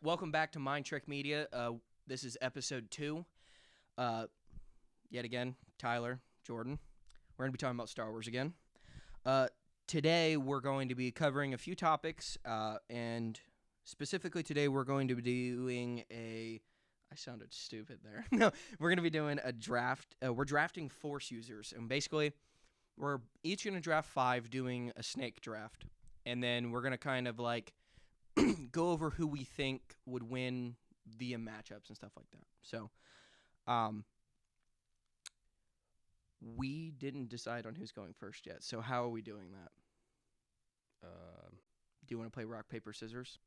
Welcome back to Mind Trick Media. This is episode 2. Yet again, Tyler, Jordan. We're going to be talking about Star Wars again. Today, we're going to be covering a few topics, and specifically today, we're going to be doing a... I sounded stupid there. No, we're going to be doing a draft. We're drafting Force users, and basically, we're each going to draft 5, doing a snake draft, and then we're going to kind of like go over who we think would win via matchups and stuff like that. So, we didn't decide on who's going first yet. So, how are we doing that? Do you want to play rock, paper, scissors?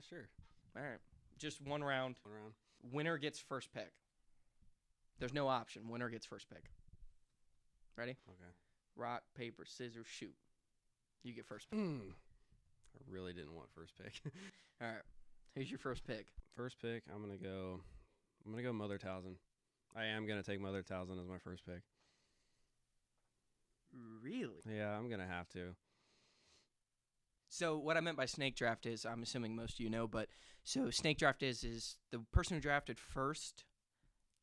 Sure. All right. Just one round. One round. Winner gets first pick. There's no option. Winner gets first pick. Ready? Okay. Rock, paper, scissors, shoot. You get first pick. I really didn't want first pick. All right. Who's your first pick? First pick, I'm gonna go Mother Talzin. I am gonna take Mother Talzin as my first pick. Really? Yeah, I'm gonna have to. So what I meant by snake draft is, I'm assuming most of you know, but so snake draft is the person who drafted first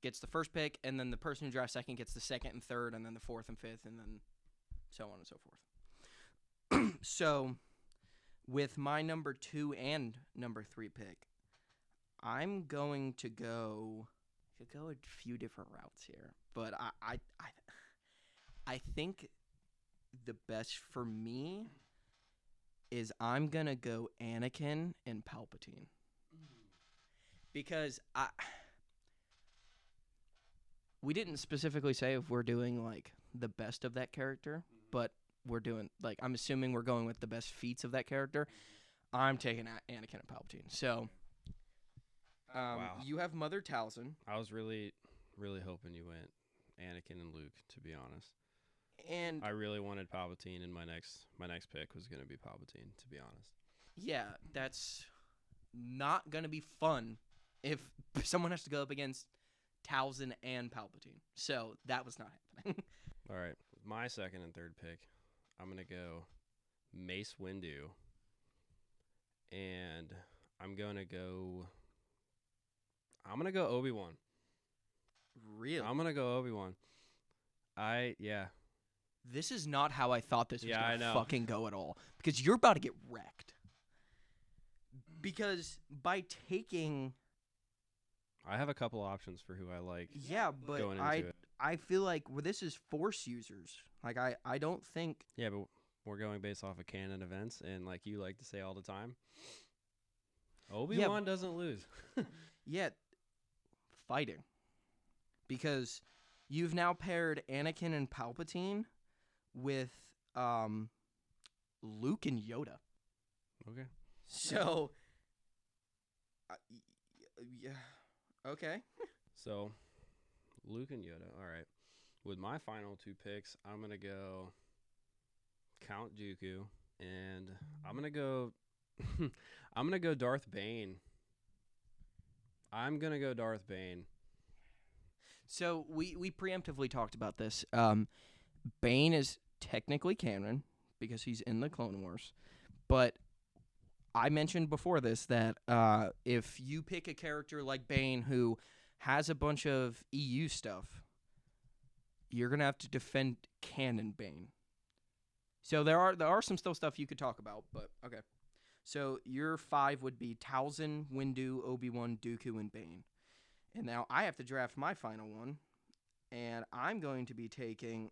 gets the first pick, and then the person who drafts second gets the second and third, and then the fourth and fifth, and then so on and so forth. So with my number 2 and number 3 pick, I'm going to go. I could go a few different routes here, but I think the best for me is I'm going to go Anakin and Palpatine. Because we didn't specifically say if we're doing, like, the best of that character, but we're doing, like, I'm assuming we're going with the best feats of that character. I'm taking Anakin and Palpatine. So, Wow. You have Mother Talzin. I was really, really hoping you went Anakin and Luke, to be honest. And I really wanted Palpatine, and my next pick was gonna be Palpatine, to be honest. yeah, that's not going to be fun if someone has to go up against Talzin and Palpatine. So that was not happening. All right, with my second and third pick, I'm gonna go Mace Windu, and I'm gonna go Obi-Wan. Really? I'm gonna go Obi-Wan. Yeah. This is not how I thought this was Yeah, I going to know. fucking go at all. Because you're about to get wrecked. Because by taking... I have a couple options for who I like. Yeah, but going into it. I feel like this is Force users. Like, I don't think... Yeah, but we're going based off of canon events, and like you like to say all the time, Obi-Wan doesn't lose. Yet, fighting. Because you've now paired Anakin and Palpatine with Luke and Yoda. Okay. So, yeah, okay. So, Luke and Yoda. All right. With my final 2 picks, I'm gonna go Count Dooku, and I'm gonna go Darth Bane. I'm gonna go Darth Bane. So we preemptively talked about this. Bane is technically canon because he's in the Clone Wars, but I mentioned before this that if you pick a character like Bane who has a bunch of EU stuff, you're gonna have to defend canon Bane. So there are some still stuff you could talk about, but okay. So your 5 would be Talzin, Windu, Obi-Wan, Dooku, and Bane. And now I have to draft my final one, and I'm going to be taking,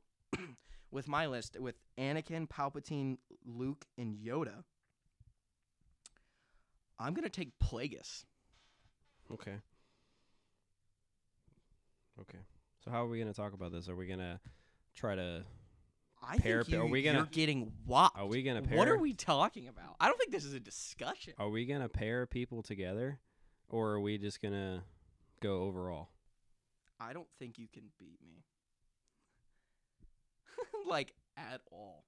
with my list, with Anakin, Palpatine, Luke, and Yoda, I'm going to take Plagueis. Okay. So how are we gonna talk about this? Are we gonna try to? I Pair- think are we you're gonna- getting whopped. Are we gonna pair? What are we talking about? I don't think this is a discussion. Are we gonna pair people together, or are we just gonna go overall? I don't think you can beat me. Like, at all.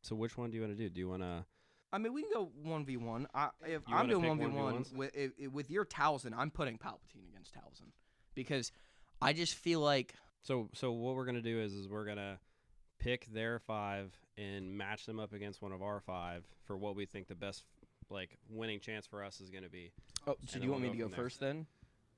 So which one do you want to do? Do you want to? I mean, we can go 1v1. If You I'm wanna doing pick 1v1 1v1s? with your Talzin, I'm putting Palpatine against Talzin. Because I just feel like... So what we're gonna do is we're gonna pick their 5 and match them up against one of our 5 for what we think the best like winning chance for us is going to be. Oh, so And do you then want me we'll to go go from there. first then?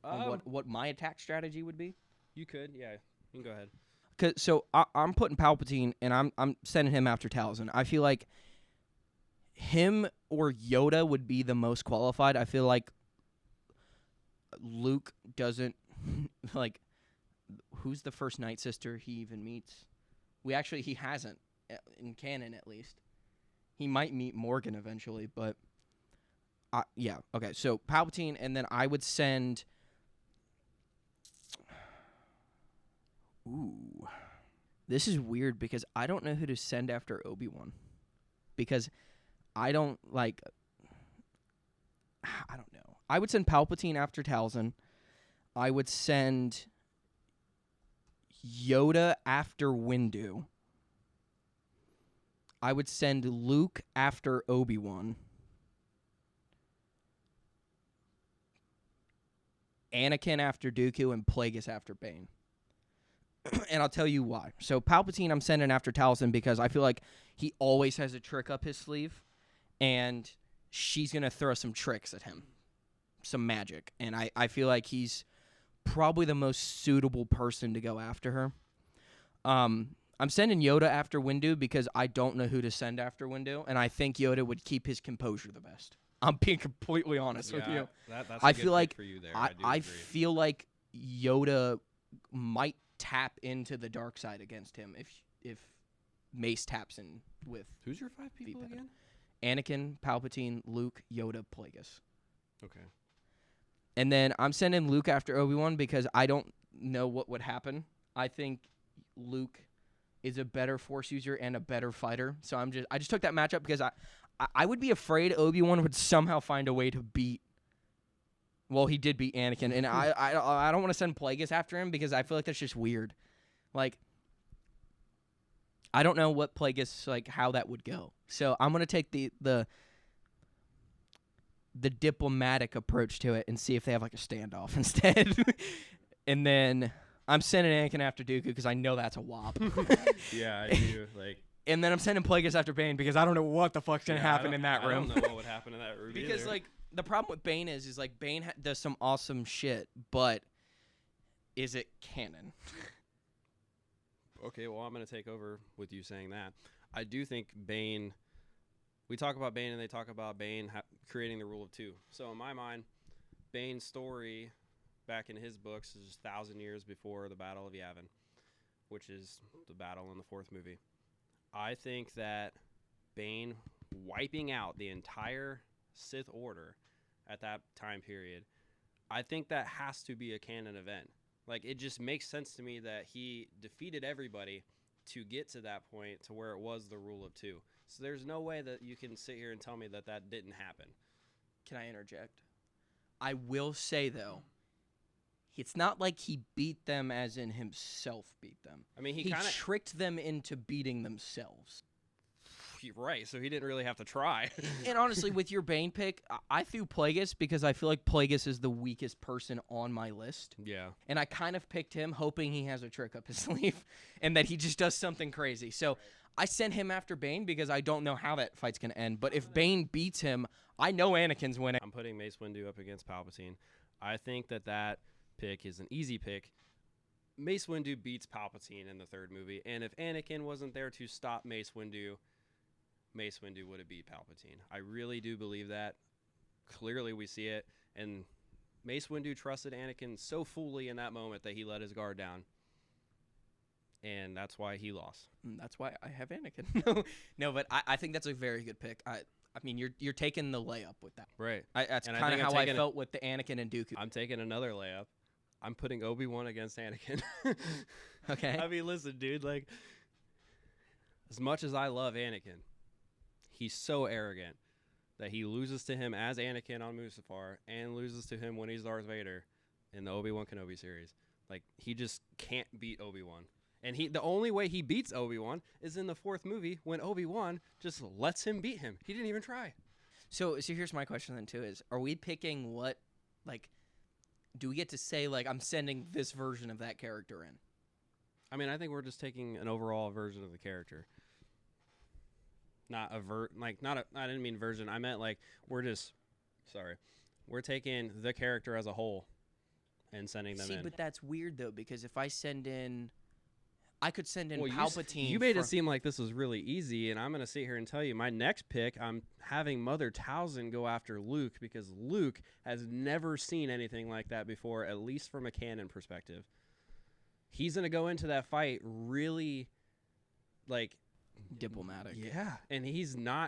On what my attack strategy would be? You could, yeah. You can go ahead. 'Cause so I'm putting Palpatine and I'm sending him after Talzin. I feel like him or Yoda would be the most qualified. I feel like Luke doesn't like. Who's the first Night Sister he even meets? He hasn't in canon at least. He might meet Morgan eventually, but yeah, okay. So Palpatine, and then I would send. Ooh, this is weird because I don't know who to send after Obi-Wan, because I don't like. I don't know. I would send Palpatine after Talzin. I would send Yoda after Windu. I would send Luke after Obi-Wan. Anakin after Dooku, and Plagueis after Bane. And I'll tell you why. So Palpatine I'm sending after Talzin because I feel like he always has a trick up his sleeve, and she's going to throw some tricks at him. Some magic. And I feel like he's probably the most suitable person to go after her. I'm sending Yoda after Windu because I don't know who to send after Windu, and I think Yoda would keep his composure the best. I'm being completely honest with you. That's I a feel good like pick for you there. I do agree. feel like Yoda might tap into the dark side against him if Mace taps in with Who's your 5 people V-Pad. again? Anakin, Palpatine, Luke, Yoda, Plagueis. Okay. And then I'm sending Luke after Obi-Wan because I don't know what would happen. I think Luke is a better Force user and a better fighter. So I just took that matchup because I would be afraid Obi-Wan would somehow find a way to beat. Well, he did beat Anakin, and I don't want to send Plagueis after him because I feel like that's just weird. Like, I don't know what Plagueis, like, how that would go. So I'm gonna take the diplomatic approach to it and see if they have like a standoff instead. And then I'm sending Anakin after Dooku because I know that's a wop. Yeah, I do. Like, And then I'm sending Plagueis after Bane because I don't know what the fuck's gonna happen in that room. I don't know what would happen in that room Because either. like the problem with Bane is like Bane does some awesome shit, but is it canon? Okay, well, I'm going to take over with you saying that. I do think Bane, we talk about Bane and they talk about Bane creating the rule of 2. So in my mind, Bane's story back in his books is 1,000 years before the Battle of Yavin, which is the battle in the 4th movie. I think that Bane wiping out the entire Sith Order at that time period, I think that has to be a canon event. Like, it just makes sense to me that he defeated everybody to get to that point to where it was the rule of 2. So there's no way that you can sit here and tell me that that didn't happen. Can I interject? I will say though, it's not like he beat them as in himself beat them. I mean, He kind of tricked them into beating themselves. right, so he didn't really have to try. And honestly, with your Bane pick, I threw Plagueis because I feel like Plagueis is the weakest person on my list. Yeah. And I kind of picked him hoping he has a trick up his sleeve and that he just does something crazy. So I sent him after Bane because I don't know how that fight's going to end. But if Bane beats him, I know Anakin's winning. I'm putting Mace Windu up against Palpatine. I think that pick is an easy pick. Mace Windu beats Palpatine in the 3rd movie, and if Anakin wasn't there to stop Mace Windu would have beat Palpatine. I really do believe that. Clearly we see it, and Mace Windu trusted Anakin so fully in that moment that he let his guard down, and that's why he lost. That's why I have Anakin. No, but I think that's a very good pick. I mean, you're taking the layup with that. Right. That's And I kind of think I'm how I taking felt with the Anakin and Dooku. I'm taking another layup. I'm putting Obi-Wan against Anakin. Okay. I mean, listen, dude, like, as much as I love Anakin, he's so arrogant that he loses to him as Anakin on Mustafar and loses to him when he's Darth Vader in the Obi-Wan Kenobi series. Like, he just can't beat Obi-Wan. And the only way he beats Obi-Wan is in the 4th movie when Obi-Wan just lets him beat him. He didn't even try. So here's my question then too: is are we picking what, like, do we get to say like I'm sending this version of that character in? I mean, I think we're just taking an overall version of the character. not a I didn't mean version. I meant like we're taking the character as a whole and sending them See, in. but that's weird though, because if I could send in Well, Palpatine. you made it seem like this was really easy, and I'm going to sit here and tell you my next pick, I'm having Mother Talzin go after Luke because Luke has never seen anything like that before, at least from a canon perspective. He's going to go into that fight really, like... diplomatic. Yeah, and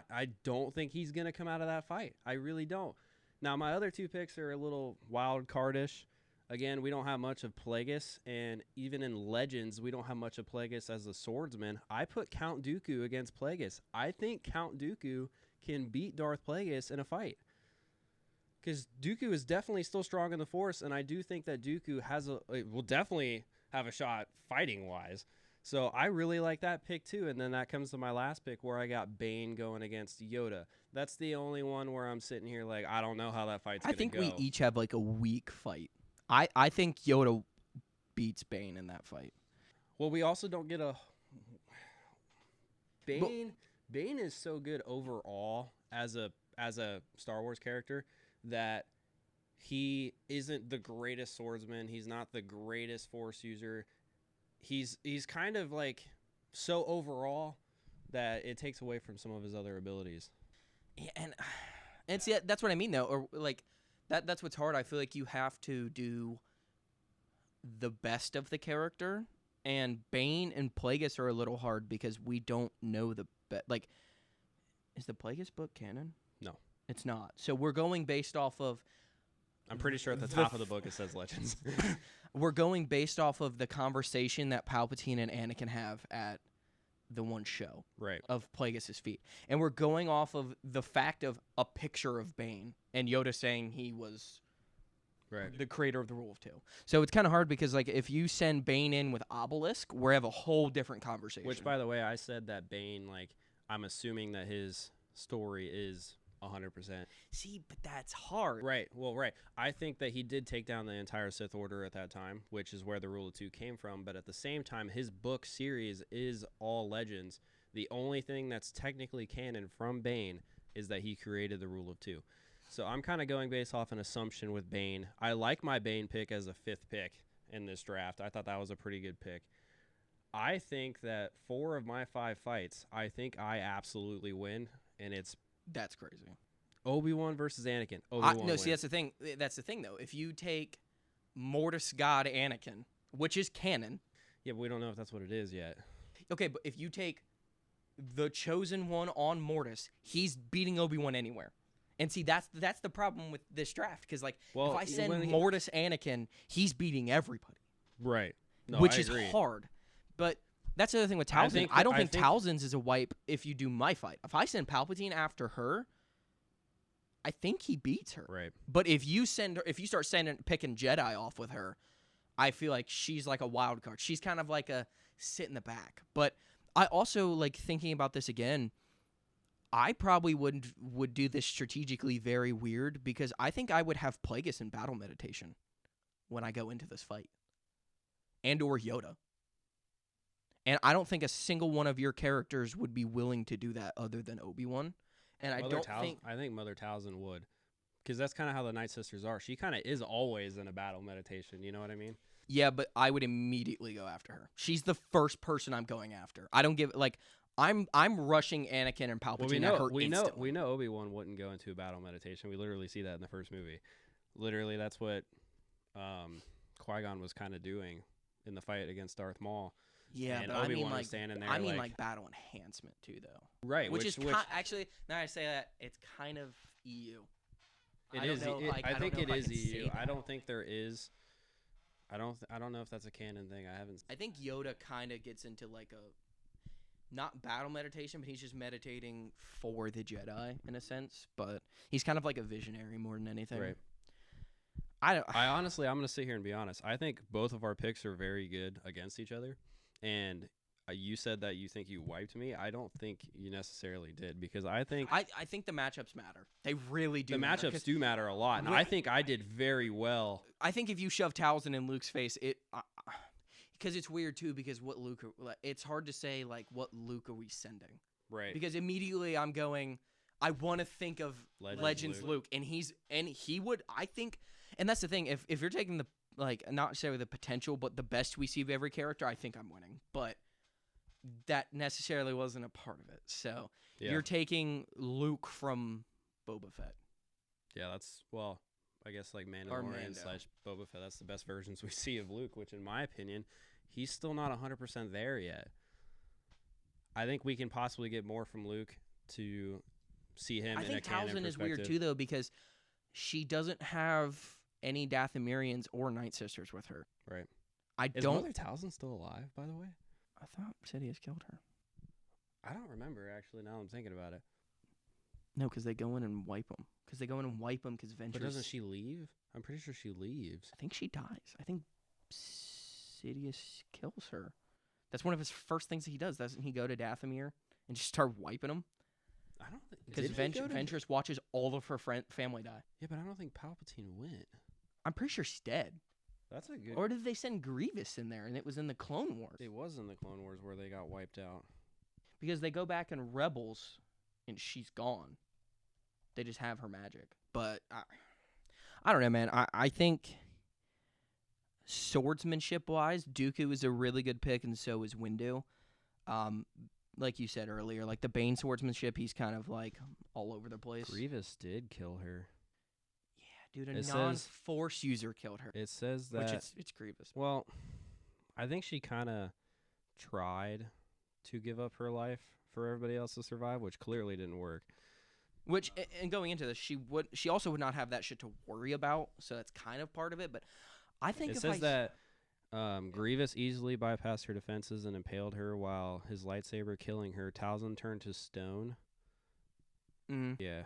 I don't think he's going to come out of that fight. I really don't. Now, my other two picks are a little wild cardish. Again, we don't have much of Plagueis, and even in Legends, we don't have much of Plagueis as a swordsman. I put Count Dooku against Plagueis. I think Count Dooku can beat Darth Plagueis in a fight. Because Dooku is definitely still strong in the Force, and I do think that Dooku will definitely have a shot fighting-wise. So I really like that pick, too. And then that comes to my last pick where I got Bane going against Yoda. That's the only one where I'm sitting here like, I don't know how that fight's going to go. I think we each have like a weak fight. I think Yoda beats Bane in that fight. Well, we also don't get a Bane. Bane is so good overall as a Star Wars character that he isn't the greatest swordsman. He's not the greatest Force user. He's kind of like so overall that it takes away from some of his other abilities. Yeah, and see, that's what I mean though, or like. That's what's hard. I feel like you have to do the best of the character, and Bane and Plagueis are a little hard because we don't know the like. Is the Plagueis book canon? No, it's not. So we're going based off of. I'm pretty sure at the top of the book it says Legends. We're going based off of the conversation that Palpatine and Anakin have at the one show, right, of Plagueis' feet, and we're going off of the fact of a picture of Bane and Yoda saying he was the creator of the Rule of Two. So it's kind of hard because like if you send Bane in with Obelisk, we have a whole different conversation. Which, by the way, I said that Bane, like, I'm assuming that his story is 100%. See, but that's hard. Right. Well, right. I think that he did take down the entire Sith Order at that time, which is where the Rule of Two came from. But at the same time, his book series is all Legends. The only thing that's technically canon from Bane is that he created the Rule of Two. So I'm kind of going based off an assumption with Bane. I like my Bane pick as a 5th pick in this draft. I thought that was a pretty good pick. I think that 4 of my 5 fights, I think I absolutely win, and that's crazy. Obi-Wan versus Anakin. See, that's the thing. That's the thing, though. If you take Mortis God Anakin, which is canon. Yeah, but we don't know if that's what it is yet. Okay, but if you take the chosen one on Mortis, he's beating Obi-Wan anywhere. And see, that's the problem with this draft, because like if I send Mortis Anakin, he's beating everybody. Right. No, which I is agree. hard. But that's the other thing with Talzin. I don't think Talzin's is a wipe if you do my fight. If I send Palpatine after her, I think he beats her. Right. But if you start picking Jedi off with her, I feel like she's like a wild card. She's kind of like a sit in the back. But I also like thinking about this again. I probably would do this strategically very weird because I think I would have Plagueis in battle meditation when I go into this fight. And or Yoda. And I don't think a single one of your characters would be willing to do that other than Obi-Wan. And I think Mother Talzin would. Because that's kind of how the Night Sisters are. She kind of is always in a battle meditation. You know what I mean? Yeah, but I would immediately go after her. She's the first person I'm going after. I don't give like I'm rushing Anakin and Palpatine at her instantly. We know Obi-Wan wouldn't go into a battle meditation. We literally see that in the first movie. Literally, that's what Qui-Gon was kind of doing in the fight against Darth Maul. Yeah, and but Obi-Wan was standing there. I mean like battle enhancement too, though. Right, which actually now I say that it's kind of EU. It is. I think it is EU. I don't think there is. I don't know if that's a canon thing. I think Yoda kind of gets into like a not battle meditation, but he's just meditating for the Jedi in a sense. But he's kind of like a visionary more than anything. Right. I honestly, I'm gonna sit here and be honest. I think both of our picks are very good against each other, and you said that you think you wiped me. I don't think you necessarily did because I think the matchups matter. They really do. The matchups do matter a lot, and I think I did very well. I think if you shove Talzin in Luke's face, because it's weird too. Because it's hard to say like what Luke are we sending. Right. Because immediately I'm going, I want to think of Legends Luke, and he would, I think, and that's the thing. If you're taking the not necessarily the potential, but the best we see of every character, I think I'm winning. But that necessarily wasn't a part of it. So you're taking Luke from Boba Fett. Yeah, I guess like Mandalorian / Boba Fett. That's the best versions we see of Luke, which in my opinion, he's still not 100% there yet. I think we can possibly get more from Luke to see him. I think Talzin is weird too, though, because she doesn't have any Dathomirians or Night Sisters with her. Right. Is Mother Talzin still alive, by the way? I thought Sidious killed her. I don't remember, actually, now I'm thinking about it. No, because they go in and wipe them. Because Ventress... But doesn't she leave? I'm pretty sure she leaves. I think she dies. I think Sidious kills her. That's one of his first things he does. Doesn't he go to Dathomir and just start wiping them? I don't think... Because Ventress watches all of her family die. Yeah, but I don't think Palpatine went. I'm pretty sure she's dead. That's a good... Or did they send Grievous in there and it was in the Clone Wars? It was in the Clone Wars where they got wiped out. Because they go back in Rebels and she's gone. They just have her magic. But I don't know, man. I think swordsmanship-wise, Dooku is a really good pick and so is Windu. Like you said earlier, like the Bane swordsmanship, he's kind of like all over the place. Grievous did kill her. Dude, a non-Force user killed her. It says that... Which it's Grievous. Well, I think she kind of tried to give up her life for everybody else to survive, which clearly didn't work. Which, and going into this, she also would not have that shit to worry about, so that's kind of part of it, but I think it says that Grievous easily bypassed her defenses and impaled her while his lightsaber killing her. Talzin turned to stone. Yeah,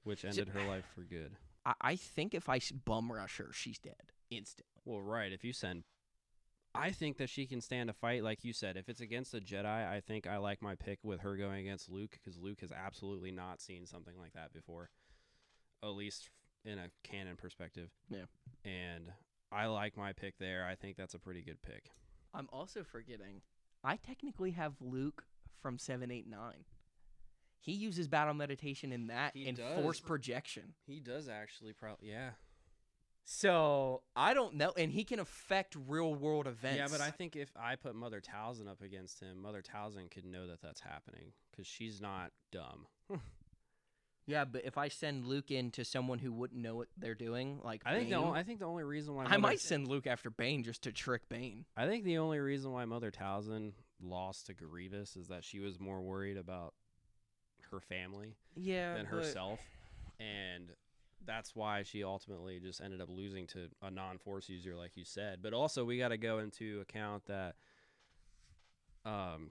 which ended her life for good. I think if I bum rush her, she's dead instantly. Well, right. If you send... I think that she can stand a fight, like you said. If it's against a Jedi, I think I like my pick with her going against Luke, because Luke has absolutely not seen something like that before, at least in a canon perspective. Yeah. And I like my pick there. I think that's a pretty good pick. I'm also forgetting, I technically have Luke from 789. He uses battle meditation in that force projection. He does actually, yeah. So, I don't know. And he can affect real-world events. Yeah, but I think if I put Mother Talzin up against him, Mother Talzin could know that that's happening, because she's not dumb. Yeah, but if I send Luke into someone who wouldn't know what they're doing, like I think the only reason why... I might send Luke after Bane just to trick Bane. I think the only reason why Mother Talzin lost to Grievous is that she was more worried about her family than herself, and that's why she ultimately just ended up losing to a non-Force user, like you said. But also, we got to go into account that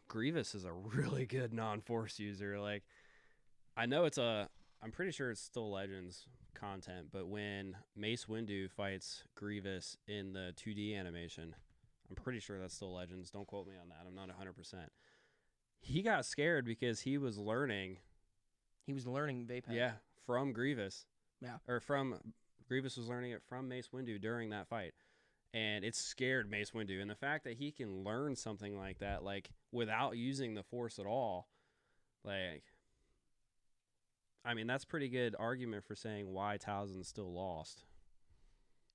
Grievous is a really good non-Force user. Like, I know I'm pretty sure it's still Legends content, but when Mace Windu fights Grievous in the 2D animation, I'm pretty sure that's still Legends. Don't quote me on that. I'm not 100%. He got scared because he was learning. He was learning Vape. Yeah, from Grievous. Yeah. Or Grievous was learning it from Mace Windu during that fight. And it scared Mace Windu. And the fact that he can learn something like that, like, without using the Force at all, like, I mean, that's pretty good argument for saying why Talzin's still lost.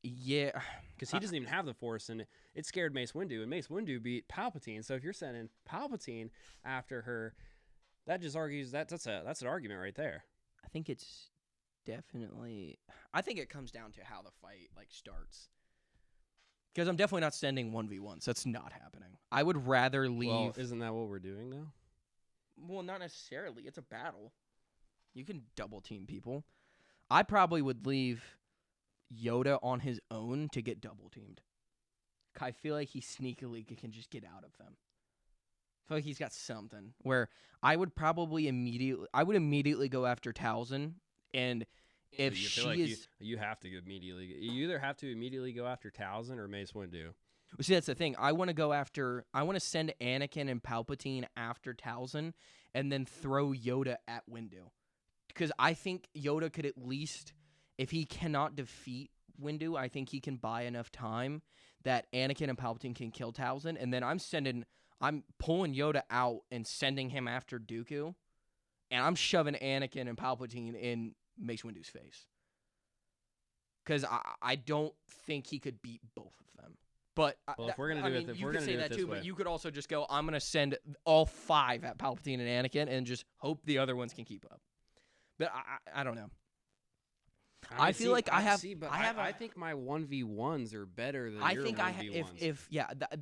Yeah. Because he doesn't even have the Force, and it scared Mace Windu, and Mace Windu beat Palpatine. So if you're sending Palpatine after her, that just argues that's an argument right there. I think it's definitely... I think it comes down to how the fight, like, starts. Because I'm definitely not sending 1v1s. That's not happening. I would rather leave... Well, isn't that what we're doing, though? Well, not necessarily. It's a battle. You can double team people. I probably would leave Yoda on his own to get double teamed. I feel like he sneakily can just get out of them. I feel like he's got something where I would immediately go after Talzin, and if you have to immediately, you either have to immediately go after Talzin or Mace Windu. See, that's the thing. I want to send Anakin and Palpatine after Talzin, and then throw Yoda at Windu. Because I think Yoda could at least, if he cannot defeat Windu, I think he can buy enough time that Anakin and Palpatine can kill Talzin, and then I'm pulling Yoda out and sending him after Dooku, and I'm shoving Anakin and Palpatine in Mace Windu's face. Because I don't think he could beat both of them. But Well, if we're gonna do it, if you we're could gonna say do it that this too. way, But you could also just go, I'm gonna send all 5 at Palpatine and Anakin, and just hope the other ones can keep up. But I don't know. I feel like I think my 1v1s are better than I your think 1v1s.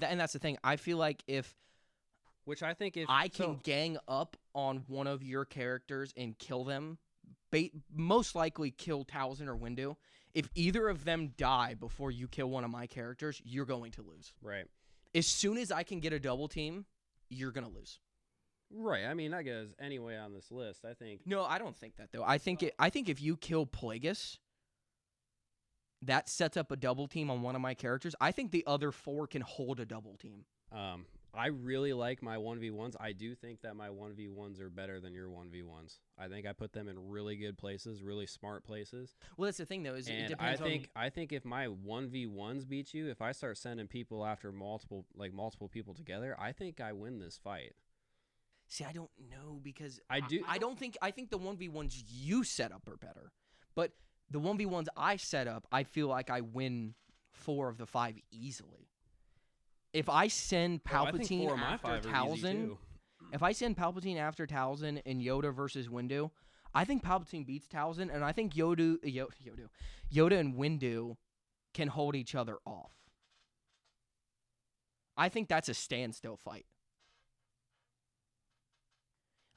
and that's the thing. I feel like if I can gang up on one of your characters and kill them, most likely kill Talzin or Windu. If either of them die before you kill one of my characters, you're going to lose. Right. As soon as I can get a double team, you're going to lose. Right. I mean, that goes anyway on this list. I think. No, I don't think that though. I think if you kill Plagueis, that sets up a double team on one of my characters. I think the other 4 can hold a double team. I really like my 1v1s. I do think that my 1v1s are better than your 1v1s. I think I put them in really good places, really smart places. Well, that's the thing though. Is and it depends I think if my 1v1s beat you, if I start sending people after multiple people together, I think I win this fight. See, I don't know because I think the 1v1s you set up are better. But the 1v1s I set up, I feel like I win 4 of the 5 easily. If I send Palpatine after Talzin, and Yoda versus Windu, I think Palpatine beats Talzin, and I think Yoda and Windu can hold each other off. I think that's a standstill fight.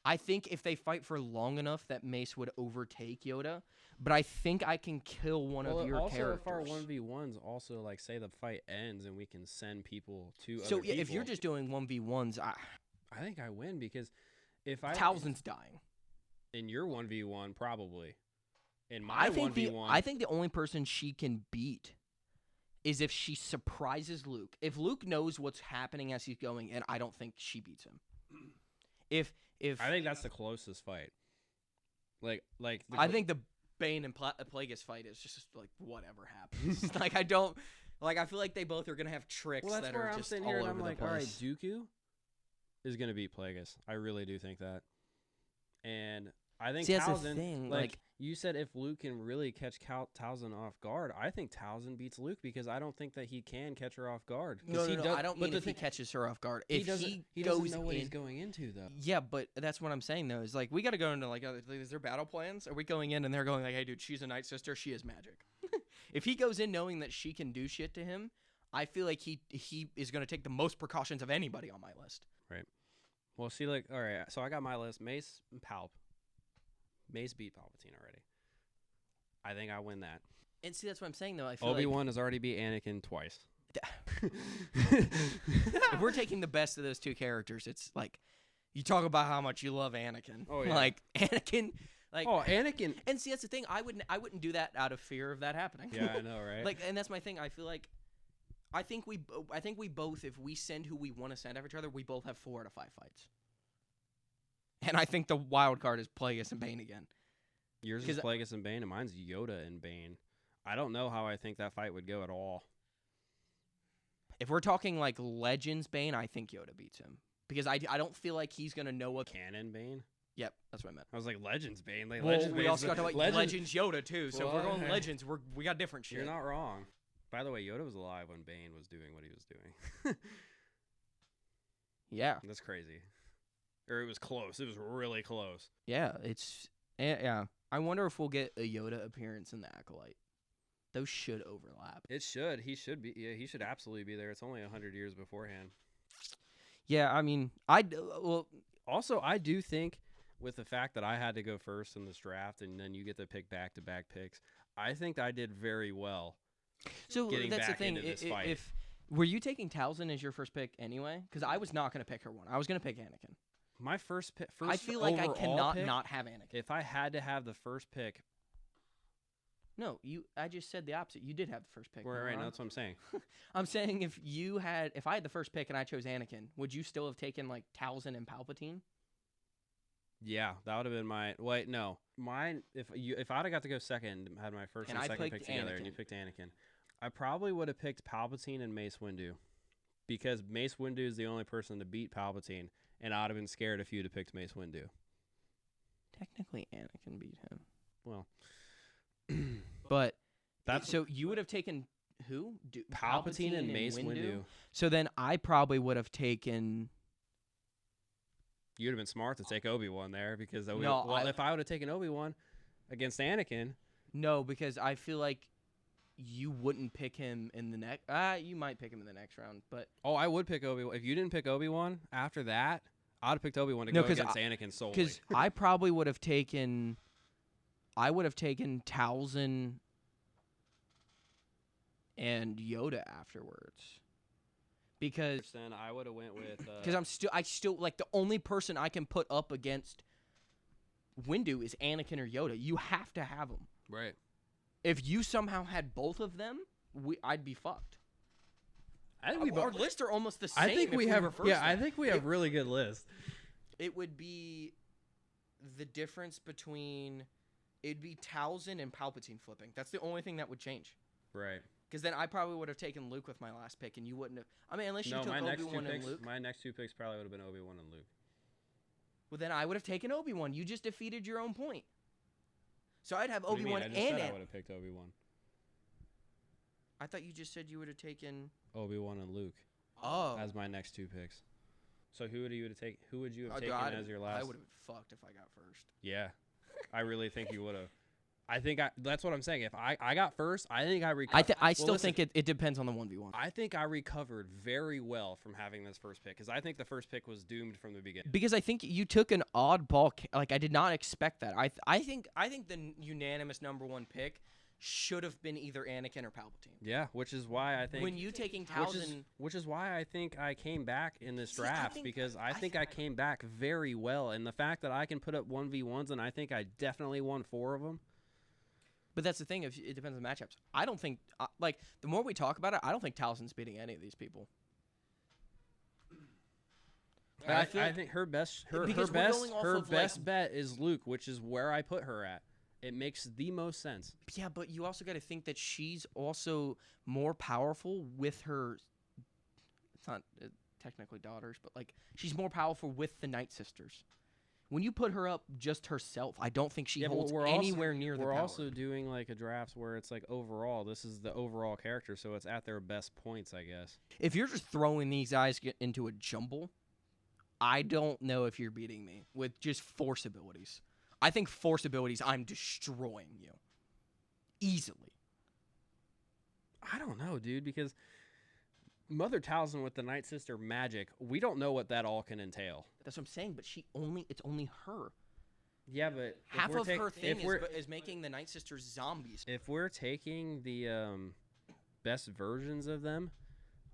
I think if they fight for long enough that Mace would overtake Yoda, but I think I can kill one of your characters. Also, if our 1v1s also, like, say the fight ends and we can send people to other people. So, if you're just doing 1v1s, I think I win because if Talzin's dying. In your 1v1, probably. In my 1v1. I think the only person she can beat is if she surprises Luke. If Luke knows what's happening as he's going in, I don't think she beats him. If I think that's the closest fight. I think the Bane and Plagueis fight is just like whatever happens. I feel like they both are gonna have tricks that are just all over the place. All right, Dooku is gonna beat Plagueis. I really do think that, and I think that's Talzin. the thing. Like you said, if Luke can really catch Talzin off guard, I think Talzin beats Luke because I don't think that he can catch her off guard. No, I don't mean if he catches her off guard. If he doesn't know what he's going into, though. Yeah, but that's what I'm saying, though. Is like we got to go into is there battle plans? Are we going in and they're going like, hey, dude, she's a Night Sister. She is magic. If he goes in knowing that she can do shit to him, I feel like he is going to take the most precautions of anybody on my list. Right. Well, see, all right, so I got my list. Mace and Palp. Mace beat Palpatine already. I think I win that. And see, that's what I'm saying, though. I feel Obi-Wan has already beat Anakin twice. If we're taking the best of those 2 characters, it's like you talk about how much you love Anakin. Oh yeah. Like Anakin. Anakin. And see, that's the thing. I wouldn't do that out of fear of that happening. Yeah, I know, right? And that's my thing. I feel like I think we both, if we send who we want to send after each other, we both have 4 out of 5 fights. And I think the wild card is Plagueis and Bane again. Yours is Plagueis and Bane, and mine's Yoda and Bane. I don't know how I think that fight would go at all. If we're talking like Legends Bane, I think Yoda beats him. Because I don't feel like he's going to know what... Canon Bane? Yep, that's what I meant. I was like, Legends Bane. We also got to talk about Legends Yoda, too. So if we're going Legends, we got different shit. You're not wrong. By the way, Yoda was alive when Bane was doing what he was doing. Yeah. That's crazy. Or it was close. It was really close. Yeah, yeah. I wonder if we'll get a Yoda appearance in the Acolyte. Those should overlap. It should. He should be. Yeah, he should absolutely be there. It's only 100 years beforehand. Yeah, I mean, Also, I do think with the fact that I had to go first in this draft and then you get to pick back-to-back picks, I think I did very well. So that's the thing. Into this fight. Were you taking Talzin as your first pick anyway? Because I was not going to pick her one. I was going to pick Anakin. My first pick. I feel like I cannot pick, not have Anakin. If I had to have the first pick. No, I just said the opposite. You did have the first pick. Right, that's what I'm saying. I'm saying if I had the first pick and I chose Anakin, would you still have taken like Talzin and Palpatine? Yeah, that would have been my. Wait, no, mine. If I'd have got to go second, had my first and second pick together, and you picked Anakin, I probably would have picked Palpatine and Mace Windu, because Mace Windu is the only person to beat Palpatine. And I'd have been scared if you'd have picked Mace Windu. Technically, Anakin beat him. Well, But that's so you would have taken who? Palpatine and Mace Windu. So then I probably would have taken. You'd have been smart to take Obi-Wan there because if I would have taken Obi-Wan against Anakin. No, because I feel like you wouldn't pick him in the next. You might pick him in the next round, but I would pick Obi-Wan. If you didn't pick Obi-Wan after that, I'd have picked Obi-Wan to go against Anakin solely. Because I probably would have taken. I would have taken Talzin and Yoda afterwards. Because then I would have went with. Because I still like the only person I can put up against Windu is Anakin or Yoda. You have to have them. Right. If you somehow had both of them, I'd be fucked. I think our lists are almost the same. I think we have. I think we have really good lists. It would be the difference between. It'd be Talzin and Palpatine flipping. That's the only thing that would change. Right. Because then I probably would have taken Luke with my last pick, and you wouldn't have. I mean, unless you took Obi-Wan and Luke. My next two picks probably would have been Obi-Wan and Luke. Well, then I would have taken Obi-Wan. You just defeated your own point. So I'd have Obi-Wan and I would have picked Obi-Wan. I thought you just said you would have taken Obi-Wan and Luke. Oh. As my next two picks. So who would you have taken as your last? I would have been fucked if I got first. Yeah. I really think you would have. That's what I'm saying. If I got first, I think I recovered. I still think it depends on the 1v1. I think I recovered very well from having this first pick because I think the first pick was doomed from the beginning. Because I think you took an oddball. Like I did not expect that. I think the unanimous number one pick should have been either Anakin or Palpatine. Yeah, which is why I think when you taking Talzin, which is why I think I came back in this draft because I think I came back very well, and the fact that I can put up 1v1s and I think I definitely won 4 of them. But that's the thing. It depends on the matchups. I don't think the more we talk about it, I don't think Talzin's beating any of these people. I think her best bet is Luke, which is where I put her at. It makes the most sense. Yeah, but you also got to think that she's also more powerful with her. It's not technically daughters, but like she's more powerful with the Night Sisters. When you put her up just herself, I don't think she holds anywhere near the power. We're also doing like a draft where it's like overall. This is the overall character, so it's at their best points, I guess. If you're just throwing these guys into a jumble, I don't know if you're beating me with just force abilities. I think force abilities, I'm destroying you. Easily. I don't know, dude, because Mother Talzin with the Night Sister magic, we don't know what that all can entail. That's what I'm saying, but it's only her. Yeah, but half of her thing is making the Night Sisters zombies. If we're taking the best versions of them,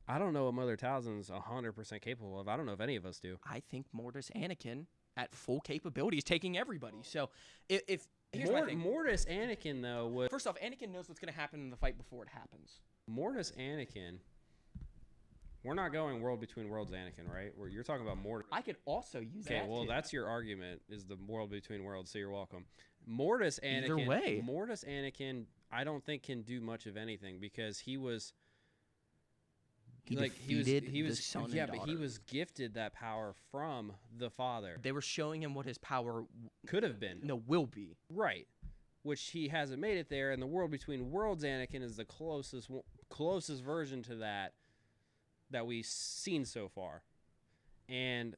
I don't know what Mother Talzin's 100% capable of. I don't know if any of us do. I think Mortis Anakin at full capability is taking everybody. So if here's my thing. Mortis Anakin though would first off, Anakin knows what's going to happen in the fight before it happens. Mortis Anakin. We're not going World Between Worlds Anakin, right? You're talking about Mortis. I could also use that. Okay, well, that's your argument, is the World Between Worlds, so you're welcome. Mortis Anakin. Either way. Mortis Anakin, I don't think can do much of anything because he was. Defeated the son and daughter. But he was gifted that power from the father. They were showing him what his power could have been. No, will be. Right. Which he hasn't made it there, and the World Between Worlds Anakin is the closest version to that we've seen so far. And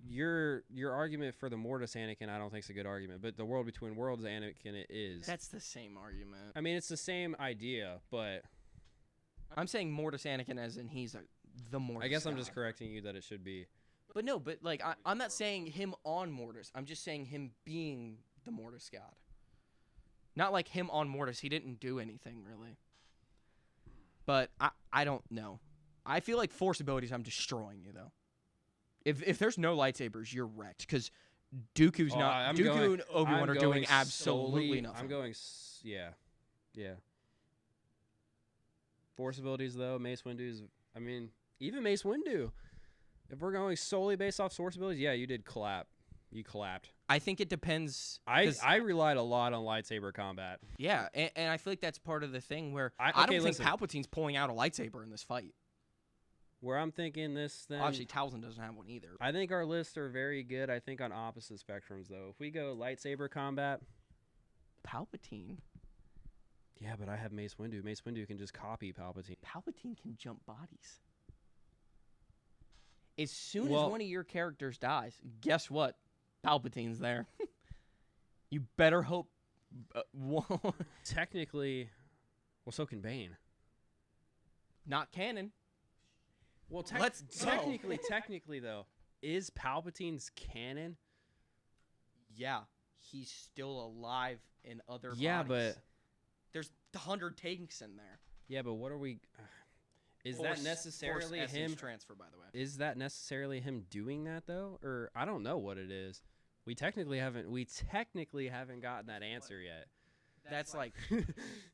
your argument for the Mortis Anakin, I don't think is a good argument, but the World Between Worlds Anakin it is. That's the same argument. I mean, it's the same idea, but I'm saying Mortis Anakin as in he's the Mortis. I guess God. I'm just correcting you that it should be. But no, but like I'm not saying him on Mortis. I'm just saying him being the Mortis God. Not like him on Mortis. He didn't do anything really. But I don't know. I feel like force abilities, I'm destroying you though. If there's no lightsabers, you're wrecked because Dooku's not. Dooku and Obi-Wan are doing absolutely nothing. I'm going. Yeah. Force abilities though, Mace Windu's. I mean, even Mace Windu. If we're going solely based off source abilities, yeah, you did clap. You clapped. I think it depends. I relied a lot on lightsaber combat. Yeah, and I feel like that's part of the thing where I don't think Palpatine's pulling out a lightsaber in this fight. Where I'm thinking this, then Actually, Towson doesn't have one either. I think our lists are very good. I think on opposite spectrums, though. If we go lightsaber combat, Palpatine. yeah, but I have Mace Windu. Mace Windu can just copy Palpatine. Palpatine can jump bodies. As soon as Well- one of your characters dies, guess what? Palpatine's there. You better hope. Technically, well, so can Bane. Not canon. Well, Let's go. technically though, is Palpatine's canon? Yeah, he's still alive in other Yeah, bodies. There's 100 tanks in there. Yeah, but what are we? Is that necessarily Force him? essence transfer, by the way. Is that necessarily him doing that though, or I don't know what it is. We technically haven't gotten that answer yet. That's like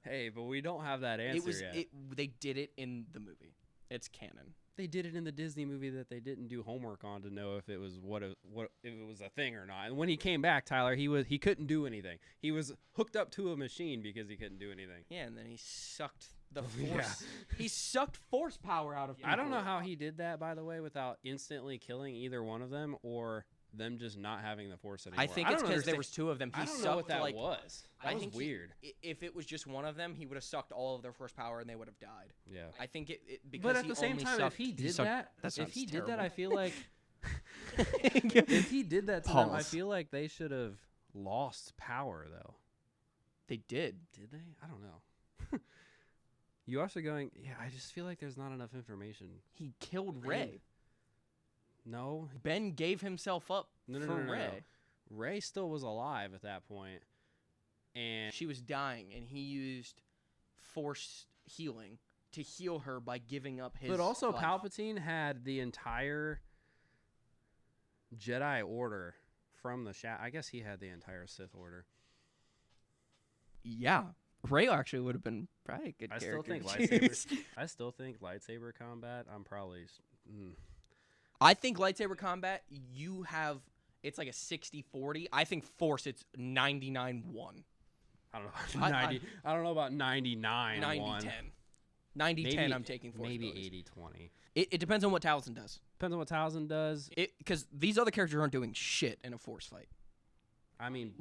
Hey, but we don't have that answer yet. They did it in the movie. It's canon. They did it in the Disney movie that they didn't do homework on to know if it was if it was a thing or not. And when he came back, Tyler, he couldn't do anything. He was hooked up to a machine because he couldn't do anything. Yeah, and then he sucked the Yeah. force. He sucked force power out of people. I don't know how he did that, by the way, without instantly killing either one of them or them just not having the force anymore. I think it's because there was two of them. He I don't sucked know what that like was. I That was think weird. If it was just one of them, he would have sucked all of their force power and they would have died. Yeah. I think it because But at he the same only time, sucked, if he did that, I feel like if he did that to them, I Pause. feel like they should have lost power though. They did. Did they? I don't know. You also going? Yeah, I just feel like there's not enough information. He killed Rey. No, Ben gave himself up no, for no. Rey. Rey still was alive at that point, and She was dying, and he used force healing to heal her by giving up his. but also life. Palpatine had the entire Jedi Order from the I guess he had the entire Sith Order. Yeah, Rey actually would have been probably a good I still character. think to choose. I still think lightsaber combat. I'm probably. I think lightsaber combat, it's like a 60-40. I think force, it's 99-1. I don't know about 90. I don't know about 99. 90-10. 90-10, I'm taking force maybe abilities. 80-20. It depends on what Towson does. Depends on what Towson does. Because these other characters aren't doing shit in a force fight. I mean,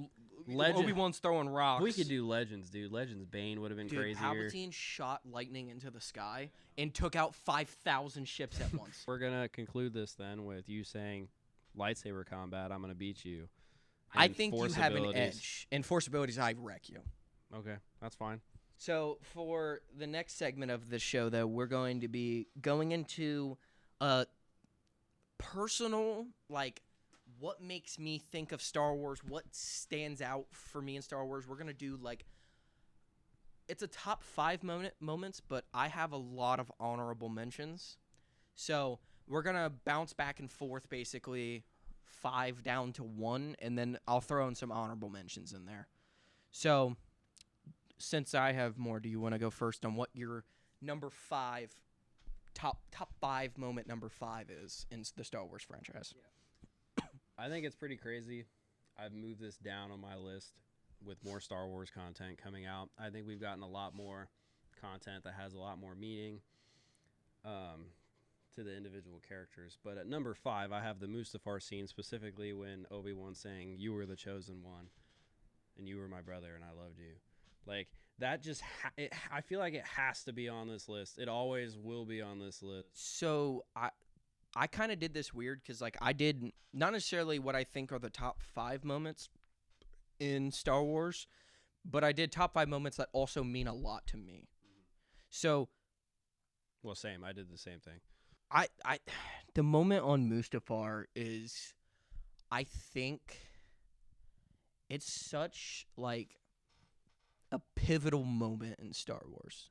Legend. Obi-Wan's throwing rocks. We could do Legends, dude. Legends Bane would have been Dude, crazier. Palpatine shot lightning into the sky and took out 5,000 ships at once. We're gonna conclude this then with you saying lightsaber combat. I'm gonna beat you. I And think you force have an abilities. edge. In force abilities, I wreck you. Okay, that's fine. So for the next segment of the show, though, we're going to be going into a personal, like, what makes me think of Star Wars, what stands out for me in Star Wars. We're going to do, like, it's a top 5 moments, but I have a lot of honorable mentions. So we're going to bounce back and forth, basically, 5 down to 1, and then I'll throw in some honorable mentions in there. So since I have more, do you want to go first on what your number 5, top 5 moment number 5 is in the Star Wars franchise? Yeah. I think it's pretty crazy. I've moved this down on my list with more Star Wars content coming out. I think we've gotten a lot more content that has a lot more meaning to the individual characters. But at number 5, I have the Mustafar scene, specifically when Obi-Wan's saying, "You were the chosen one, and you were my brother, and I loved you." Like, that just, I feel like it has to be on this list. It always will be on this list. So I kind of did this weird because, like, I did not necessarily what I think are the top 5 moments in Star Wars, but I did top 5 moments that also mean a lot to me. So, Well, same. I did the same thing. the moment on Mustafar is, I think, it's such, like, a pivotal moment in Star Wars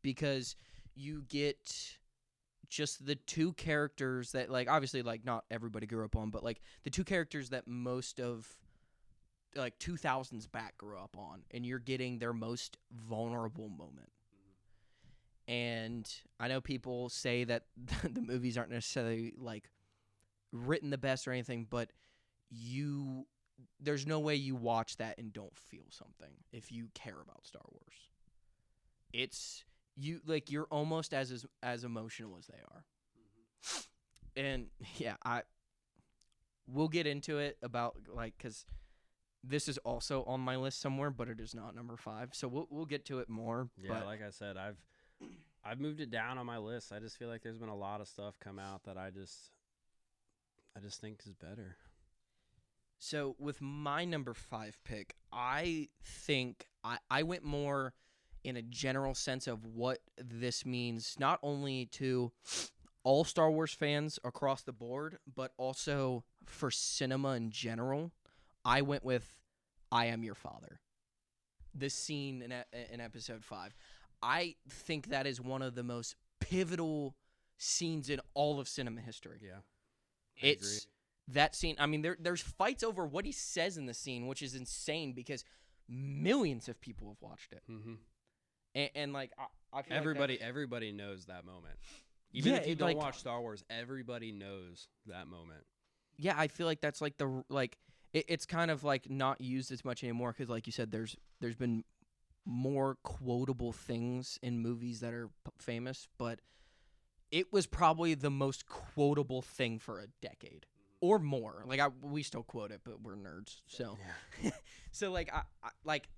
because you get just the two characters that, like, obviously, like, not everybody grew up on, but, like, the two characters that most of, like, 2000s back grew up on, and you're getting their most vulnerable moment. And I know people say that the movies aren't necessarily, like, written the best or anything, but there's no way you watch that and don't feel something if you care about Star Wars. You're almost as emotional as they are. And yeah, we'll get into it about like because this is also on my list somewhere, but it is not number 5. So we'll get to it more. Yeah, but like I said, I've moved it down on my list. I just feel like there's been a lot of stuff come out that I just think is better. So with my number 5 pick, I think I went more in a general sense of what this means, not only to all Star Wars fans across the board, but also for cinema in general. I went with I Am Your Father. This scene in episode 5. I think that is one of the most pivotal scenes in all of cinema history. Yeah. It's that scene. I mean, there's fights over what he says in the scene, which is insane because millions of people have watched it. Mm-hmm. And like, I feel everybody knows that moment. Even if you don't watch Star Wars, everybody knows that moment. Yeah, I feel like that's like it's kind of like not used as much anymore because, like you said, there's been more quotable things in movies that are famous, but it was probably the most quotable thing for a decade or more. Like we still quote it, but we're nerds, so yeah. So like I like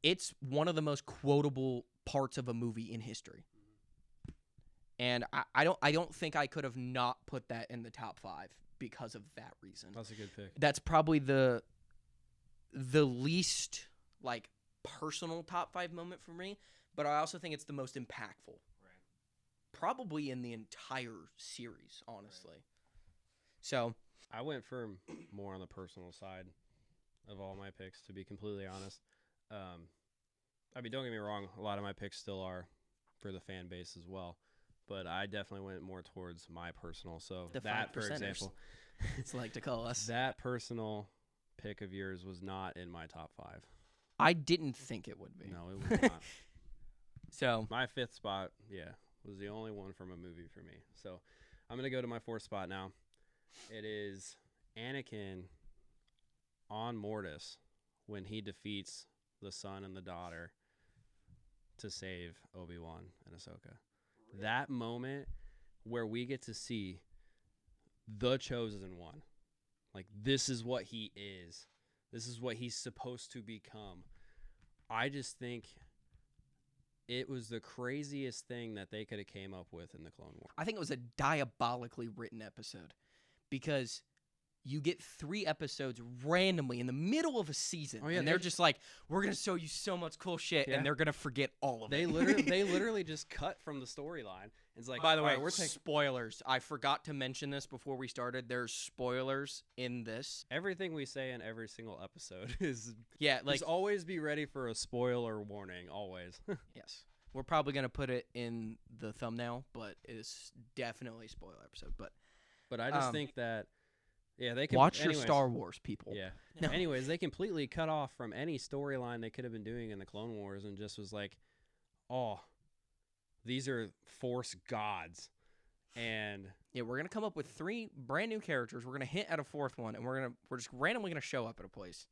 it's one of the most quotable parts of a movie in history. And I don't think I could have not put that in the top 5 because of that reason. That's a good pick. That's probably the least like personal top 5 moment for me, but I also think it's the most impactful. Right. Probably in the entire series, honestly. Right. So I went for more on the personal side of all my picks, to be completely honest. I mean, don't get me wrong, a lot of my picks still are for the fan base as well. But I definitely went more towards my personal. So the that, for example, it's like to call us. That personal pick of yours was not in my top 5. I didn't think it would be. No, it was not. So my 5th spot, was the only one from a movie for me. So I'm going to go to my 4th spot now. It is Anakin on Mortis when he defeats the son and the daughter to save Obi-Wan and Ahsoka. That moment where we get to see the chosen one. Like, this is what he is. This is what he's supposed to become. I just think it was the craziest thing that they could have came up with in the Clone Wars. I think it was a diabolically written episode because you get 3 episodes randomly in the middle of a season, and they're just like, "We're gonna show you so much cool shit," and they're gonna forget all of it. They literally just cut from the storyline. It's like, by the way, we're spoilers. I forgot to mention this before we started. There's spoilers in this. Everything we say in every single episode is just always be ready for a spoiler warning. Always. Yes, we're probably gonna put it in the thumbnail, but it's definitely a spoiler episode. But I just think that. Yeah, they can watch your Star Wars, people. Yeah. No. Anyways, they completely cut off from any storyline they could have been doing in the Clone Wars and just was like, "Oh, these are Force gods," and we're gonna come up with 3 brand new characters. We're gonna hint at a 4th one, and we're just randomly gonna show up at a place,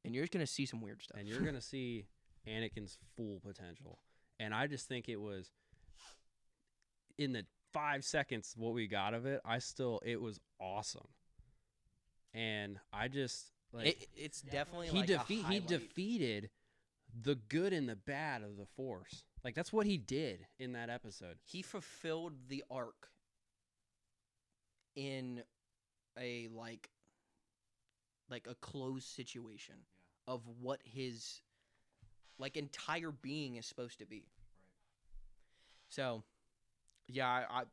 and you're just gonna see some weird stuff. And you're gonna see Anakin's full potential. And I just think it was in the 5 seconds what we got of it. It was awesome. And I just like it's definitely he defeated the good and the bad of the Force. Like, that's what he did in that episode. He fulfilled the arc in a like a closed situation of what his like entire being is supposed to be. Right. So, yeah, I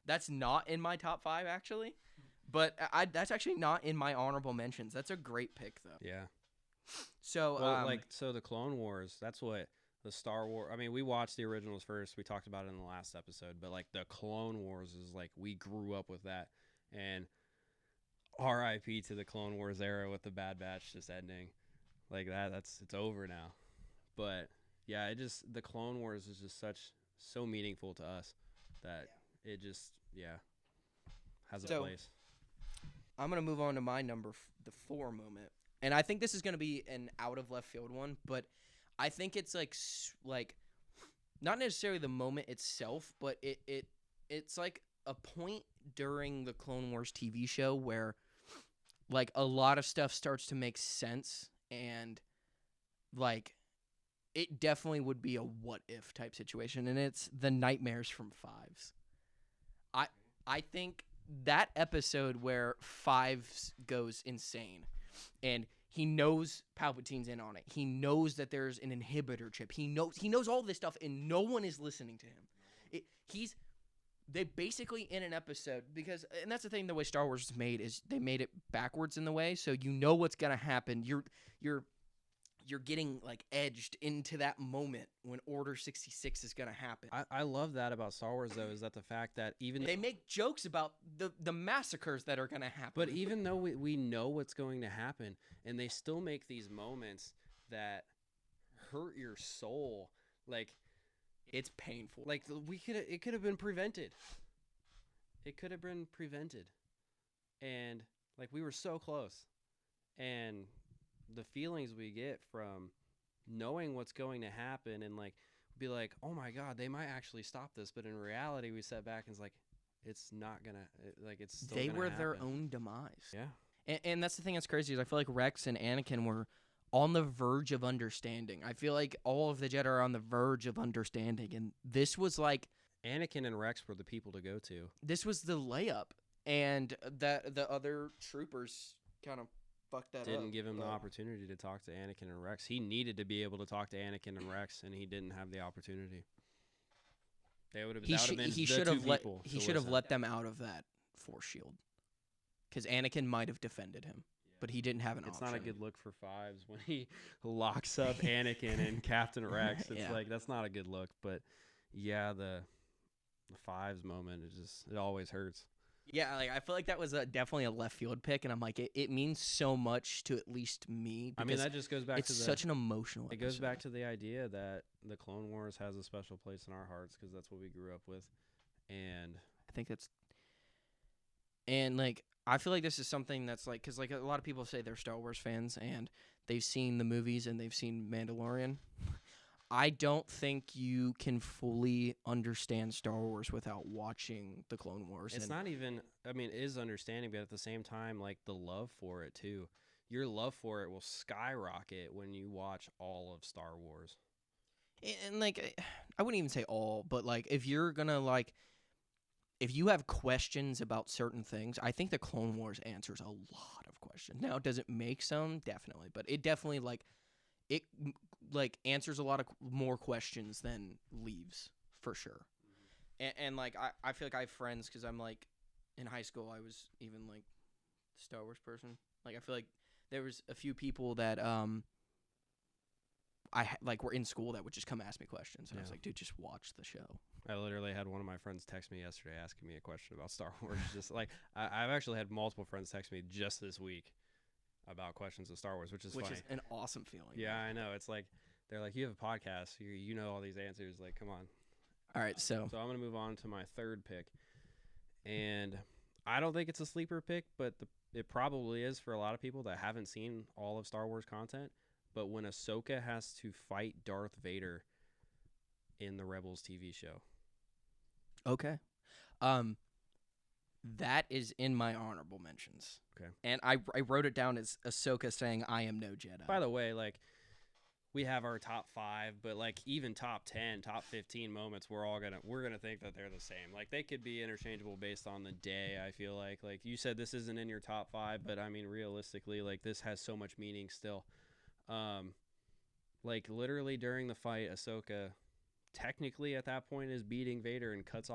that's not in my top 5 actually. But that's actually not in my honorable mentions. That's a great pick, though. Yeah. So, so the Clone Wars, that's what the Star Wars. I mean, we watched the originals first. We talked about it in the last episode. But, like, the Clone Wars is, like, we grew up with that. And R.I.P. to the Clone Wars era with the Bad Batch just ending. Like, it's over now. But, yeah, the Clone Wars is just so meaningful to us that it just, has a place. I'm going to move on to my the 4 moment. And I think this is going to be an out of left field one, but I think it's like not necessarily the moment itself, but it's like a point during the Clone Wars TV show where like a lot of stuff starts to make sense, and like it definitely would be a what if type situation, and it's the nightmares from Fives. I I think that episode where Fives goes insane and he knows Palpatine's in on it. He knows that there's an inhibitor chip. He knows all this stuff, and no one is listening to him. They basically in an episode, because, and that's the thing, the way Star Wars is made is they made it backwards in the way, so you know what's gonna happen. You're getting like edged into that moment when Order 66 is gonna happen. I love that about Star Wars though, is that the fact that even They make jokes about the massacres that are gonna happen. but even though we know what's going to happen, and they still make these moments that hurt your soul, like it's painful. like it could have been prevented. It could have been prevented, and like we were so close, and the feelings we get from knowing what's going to happen, and like be like, oh my god, they might actually stop this, but in reality we sat back and it's like, it's not gonna, like it's still They gonna were happen. their own demise. Yeah. And that's the thing that's crazy is I feel like Rex and Anakin were on the verge of understanding. I feel like all of the Jedi are on the verge of understanding, and this was like Anakin and Rex were the people to go to. this was the layup, and that the other troopers kind of fucked that up. Didn't give him the opportunity to talk to Anakin and Rex. He needed to be able to talk to Anakin and Rex, and he didn't have the opportunity. They would have. He should have let let them out of that force shield, because Anakin might have defended him, but he didn't have an It's option. not a good look for Fives when he locks up Anakin and Captain Rex. It's Yeah. like that's not a good look. But yeah, the Fives moment it always hurts. Yeah, like I feel like that was definitely a left field pick, and I'm like, it means so much to at least me. I mean, that just goes back it's to such an emotional. It goes episode. back to the idea that the Clone Wars has a special place in our hearts because that's what we grew up with, and I think that's, and like I feel like this is something that's like, because like a lot of people say they're Star Wars fans and they've seen the movies and they've seen Mandalorian. I don't think you can fully understand Star Wars without watching the Clone Wars. it's not even. I mean, it is understanding, but at the same time, like the love for it too. Your love for it will skyrocket when you watch all of Star Wars. And like I wouldn't even say all, but like if you're gonna like, if you have questions about certain things, I think the Clone Wars answers a lot of questions. Now, does it make some? Definitely, but it definitely like answers a lot of more questions than leaves for sure. And like I feel like I have friends, because I'm like in high school I was even like the Star Wars person. Like I feel like there was a few people that like were in school that would just come ask me questions, and I was Yeah. like, dude, just watch the show. I literally had one of my friends text me yesterday asking me a question about Star Wars. Just like I've actually had multiple friends text me just this week about questions of Star Wars, which is funny. Is an awesome feeling. Yeah, I know. It's like they're like, you have a podcast, you know all these answers. Like, come on. All right, so So I'm gonna move on to my third pick, and I don't think it's a sleeper pick, but it probably is for a lot of people that haven't seen all of Star Wars content. But when Ahsoka has to fight Darth Vader in the Rebels TV show, okay, that is in my honorable mentions. Okay. And I wrote it down as Ahsoka saying, "I am no Jedi." by the way, like we have our top 5, but like even top 10, top 15 moments, we're gonna think that they're the same. Like they could be interchangeable based on the day. I feel like you said this isn't in your top 5, but I mean realistically, like this has so much meaning still. Like literally during the fight, Ahsoka technically at that point is beating Vader and cuts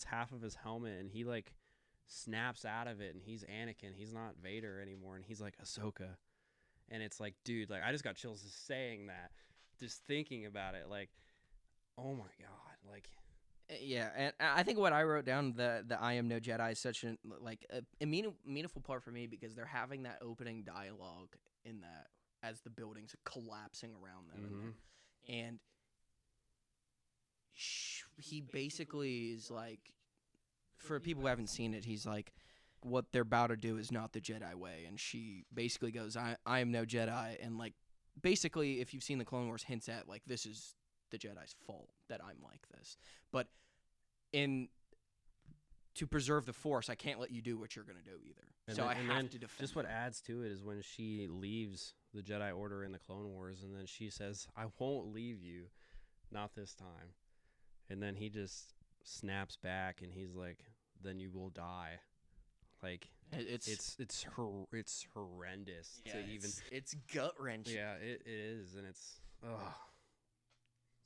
half of his helmet, and he like snaps out of it, and he's Anakin. He's not Vader anymore, and he's like Ahsoka. And it's like, dude, like I just got chills just saying that, just thinking about it. Like, oh my god, like Yeah, and I think what I wrote down, the I am no Jedi, is such a meaningful part for me, because they're having that opening dialogue in that as the buildings are collapsing around them, and he basically is like, for people who haven't seen it, he's like, what they're about to do is not the Jedi way, and she basically goes, I am no Jedi, and like basically, if you've seen the Clone Wars, hints at like this is the Jedi's fault that I'm like this. But in to preserve the Force, I can't let you do what you're going to do either. And so then, I and have then to defend. just what her. adds to it is when she leaves the Jedi Order in the Clone Wars, and then she says, "I won't leave you, not this time." And then he just snaps back, and he's like, "Then you will die." Like it's horrendous yeah, to even. it's gut wrenching. Yeah, it is, and it's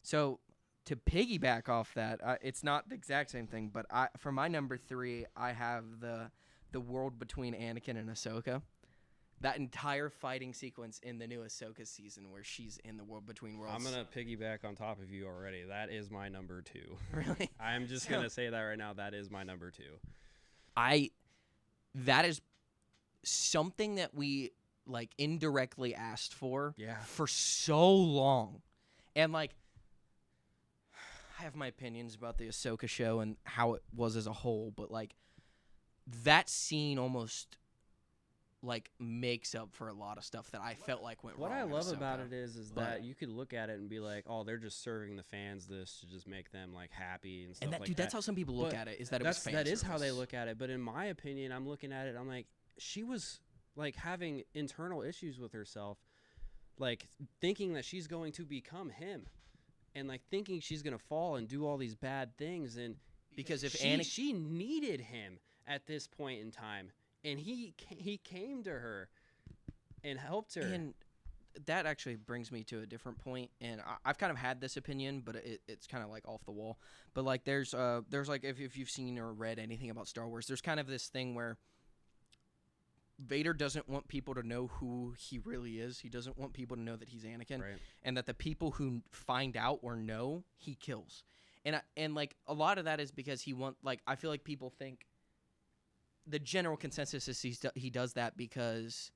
So to piggyback off that, it's not the exact same thing, but for my number 3, I have the world between Anakin and Ahsoka. That entire fighting sequence in the new Ahsoka season where she's in the world between worlds. I'm gonna piggyback on top of you already. That is my number 2. Really? I'm just gonna say that right now. That is my number 2. That is something that we like indirectly asked for for so long. And like I have my opinions about the Ahsoka show and how it was as a whole, but like that scene almost like makes up for a lot of stuff that I felt like went What wrong. I in love Ahsoka. about it is that you could look at it and be like, oh, they're just serving the fans this to just make them like happy and stuff And that, like dude, that. that's how some people look at it. Is that it was fan that is how they service. look at it. But in my opinion, I'm looking at it. I'm like, she was like having internal issues with herself, like thinking that she's going to become him, and like thinking she's gonna fall and do all these bad things. And Because if she needed him at this point in time, and he came to her and helped her. And that actually brings me to a different point, and I've kind of had this opinion, but it's kind of like off the wall. But like there's like if you've seen or read anything about Star Wars, there's kind of this thing where Vader doesn't want people to know who he really is. He doesn't want people to know that he's Anakin, Right. and that the people who find out or know, he kills. And like a lot of that is because I feel like people think the general consensus is he does that because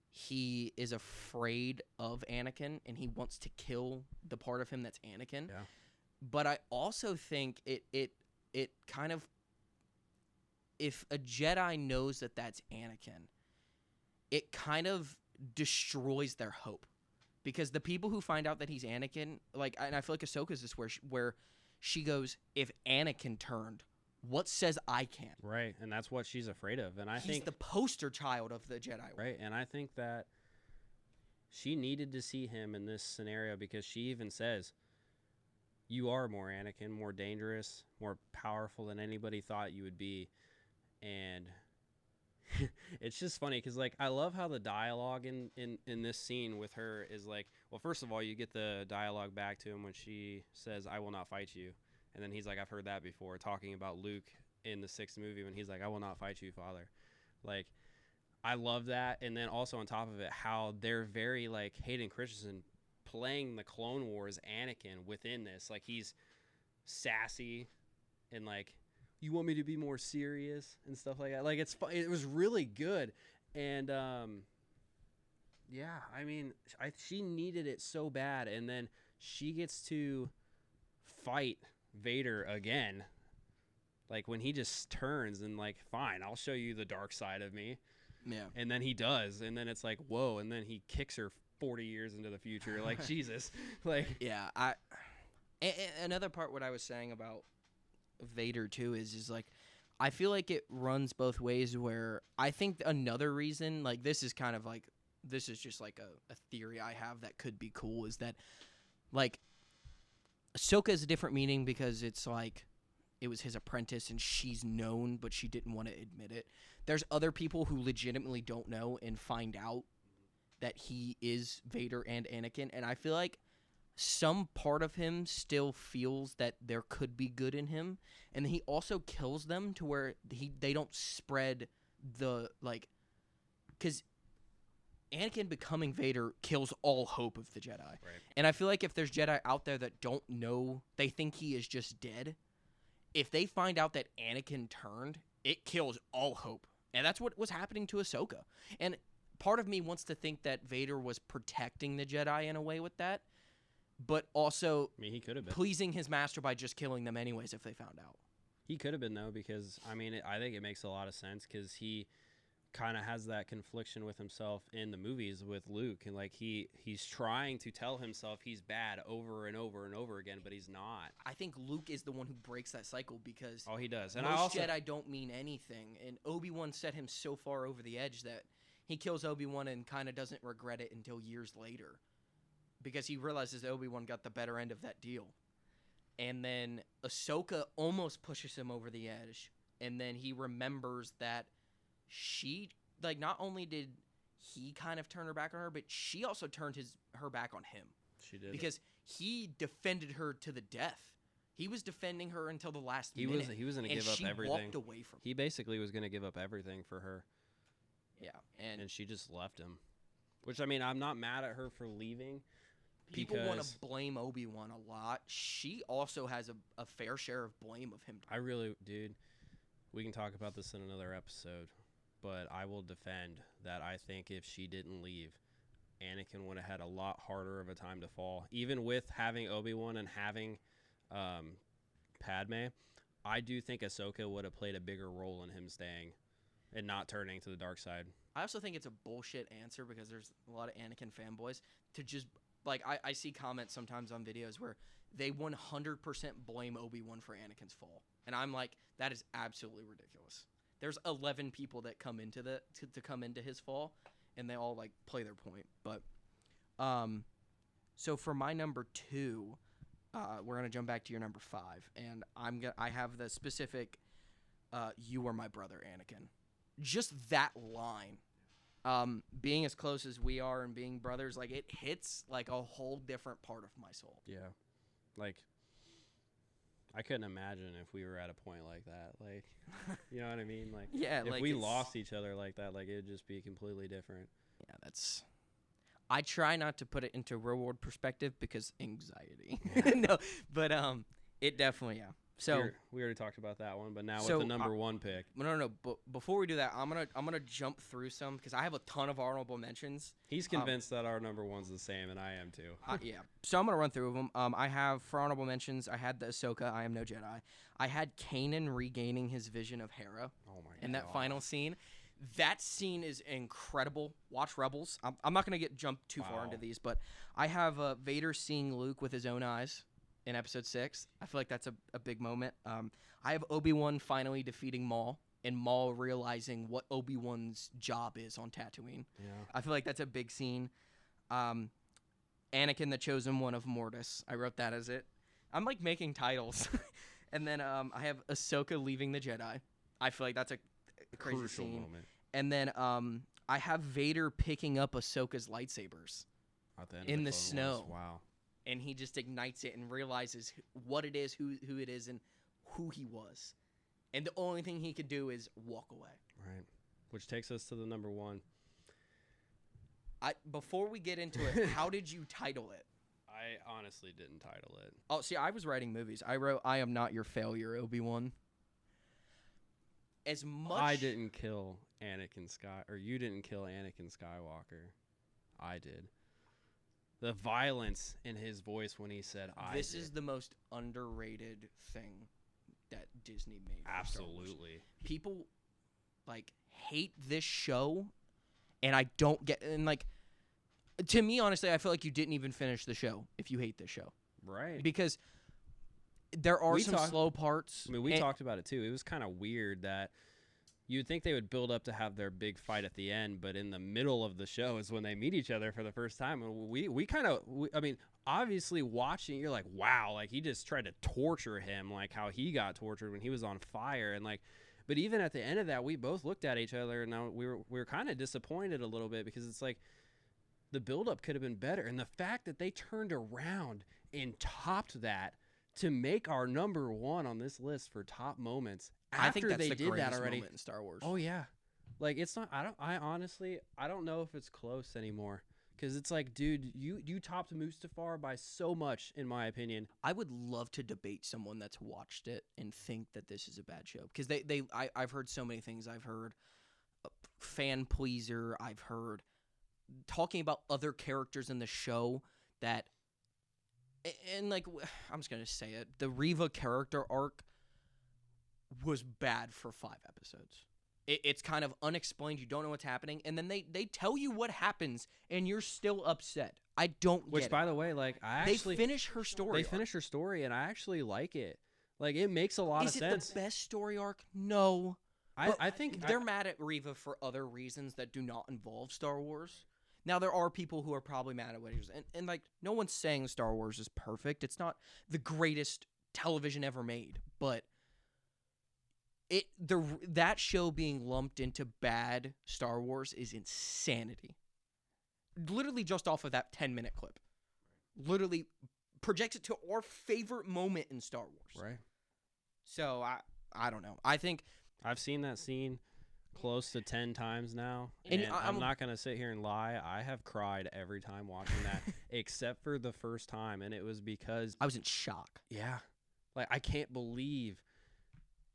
he is afraid of Anakin and he wants to kill the part of him that's Anakin. Yeah. But I also think it kind of, if a Jedi knows that that's Anakin, it kind of destroys their hope. Because the people who find out that he's Anakin, like, and I feel like Ahsoka's this where she goes, if Anakin turned, what says I can't? Right, and that's what she's afraid of. And I He's think the poster child of the Jedi. right, and I think that she needed to see him in this scenario because she even says, "You are more Anakin, more dangerous, more powerful than anybody thought you would be." And it's just funny because like I love how the dialogue in this scene with her is like, well, first of all, you get the dialogue back to him when she says, "I will not fight you," and then he's like, "I've heard that before," talking about Luke in the 6th movie when he's like, "I will not fight you, Father." Like, I love that. And then also on top of it, how they're very like Hayden Christensen playing the Clone Wars Anakin within this. Like he's sassy and like, you want me to be more serious and stuff like that. Like it was really good. And yeah, I mean, she needed it so bad. And then she gets to fight Vader again. Like when he just turns and like, fine, I'll show you the dark side of me. Yeah. And then he does. And then it's like, whoa. And then he kicks her 40 years into the future. Like, Jesus. Like, Yeah. Another part what I was saying about Vader too is like, I feel like it runs both ways where I think another reason, like this is just like a theory I have that could be cool, is that like Ahsoka is a different meaning because it's like it was his apprentice and she's known, but she didn't want to admit it. There's other people who legitimately don't know and find out that he is Vader and Anakin, and I feel like some part of him still feels that there could be good in him, and he also kills them to where they don't spread the like, because Anakin becoming Vader kills all hope of the Jedi. right. And I feel like if there's Jedi out there that don't know, they think he is just dead. If they find out that Anakin turned, it kills all hope. And that's what was happening to Ahsoka. And part of me wants to think that Vader was protecting the Jedi in a way with that, but also I mean, he could have been. pleasing his master by just killing them anyways if they found out. He could have been, though, because, I mean, I think it makes a lot of sense because he kind of has that confliction with himself in the movies with Luke, and like he's trying to tell himself he's bad over and over and over again, but he's not. I think Luke is the one who breaks that cycle because He does. And most Jedi don't mean anything, and Obi-Wan set him so far over the edge that he kills Obi-Wan and kind of doesn't regret it until years later because he realizes Obi-Wan got the better end of that deal. And then Ahsoka almost pushes him over the edge, and then he remembers that she, like, not only did he kind of turn her back on her, but she also turned her back on him. She did. Because he defended her to the death. He was defending her until the last minute. He was going to give up everything. And she walked away from him. He basically was going to give up everything for her. Yeah. And she just left him. Which, I mean, I'm not mad at her for leaving. People want to blame Obi-Wan a lot. She also has a fair share of blame of him. Dude, we can talk about this in another episode. But I will defend that I think if she didn't leave, Anakin would have had a lot harder of a time to fall. Even with having Obi-Wan and having Padme, I do think Ahsoka would have played a bigger role in him staying and not turning to the dark side. I also think it's a bullshit answer because there's a lot of Anakin fanboys to just, like, I see comments sometimes on videos where they 100% blame Obi-Wan for Anakin's fall. And I'm like, that is absolutely ridiculous. There's 11 people that come into to come into his fall, and they all like play their point. But, so for my number 2, we're gonna jump back to your number 5, and I have the specific, "You are my brother, Anakin." Just that line, being as close as we are and being brothers, like it hits like a whole different part of my soul. Yeah, like. I couldn't imagine if we were at a point like that. Like, you know what I mean? Like, yeah, if we lost each other like that, like, it'd just be completely different. Yeah, I try not to put it into real world perspective because anxiety. No, but it definitely, yeah. So we already talked about that one, but now with the number 1 pick. No. But before we do that, I'm gonna jump through some because I have a ton of honorable mentions. He's convinced that our number 1's the same, and I am too. Yeah. So I'm gonna run through them. I have for honorable mentions. I had the Ahsoka. I am no Jedi. I had Kanan regaining his vision of Hera. Oh my god. In that final scene. That scene is incredible. Watch Rebels. I'm not gonna jump too far into these, but I have Vader seeing Luke with his own eyes. In episode 6, I feel like that's a big moment. I have Obi-Wan finally defeating Maul, and Maul realizing what Obi-Wan's job is on Tatooine. Yeah. I feel like that's a big scene. Anakin, the chosen one of Mortis. I wrote that as it. I'm like making titles. And then I have Ahsoka leaving the Jedi. I feel like that's a crazy crucial scene. moment. And then I have Vader picking up Ahsoka's lightsabers At the end in of the Clone snow. Wars. Wow. And he just ignites it and realizes what it is, who it is, and who he was. And the only thing he could do is walk away. Right. Which takes us to the number 1. Before we get into it, how did you title it? I honestly didn't title it. Oh, see, I was writing movies. I wrote, "I am not your failure, Obi-Wan." As much I didn't kill Anakin or you didn't kill Anakin Skywalker. I did. The violence in his voice when he said, This is the most underrated thing that Disney made. Absolutely. People, like, hate this show, and I don't get... And, like, to me, honestly, I feel like you didn't even finish the show if you hate this show. Right. Because there are some slow parts. I mean, we talked about it, too. It was kind of weird that... You'd think they would build up to have their big fight at the end, but in the middle of the show is when they meet each other for the first time. And we kind of, I mean, obviously watching, you're like, wow, like he just tried to torture him, like how he got tortured when he was on fire. And like, but even at the end of that, we both looked at each other and now we were kind of disappointed a little bit because it's like the buildup could have been better. And the fact that they turned around and topped that to make our number 1 on this list for top moments. I think that's they the did that greatest already moment in Star Wars. Oh yeah, like it's not. I honestly don't know if it's close anymore because it's like, dude, you topped Mustafar by so much, in my opinion. I would love to debate someone that's watched it and think that this is a bad show because I've heard so many things. I've heard fan pleaser. I've heard talking about other characters in the show that, and like I'm just gonna say it, the Reva character arc was bad for 5 episodes. It's kind of unexplained. You don't know what's happening, and then they tell you what happens, and you're still upset. I don't Which, get by it. the way, like They finish her story. They finish her story, and I actually like it. Like, it makes a lot of Is it sense. the best story arc? No. I think they're mad at Reva for other reasons that do not involve Star Wars. Now, there are people who are probably mad at what it is. And like, no one's saying Star Wars is perfect. It's not the greatest television ever made. But that show being lumped into bad Star Wars is insanity. Literally just off of that 10-minute clip. Literally projects it to our favorite moment in Star Wars. Right. So, I don't know. I think I've seen that scene close to 10 times now, and I'm not going to sit here and lie. I have cried every time watching that, except for the first time, and it was because I was in shock. Yeah. Like, I can't believe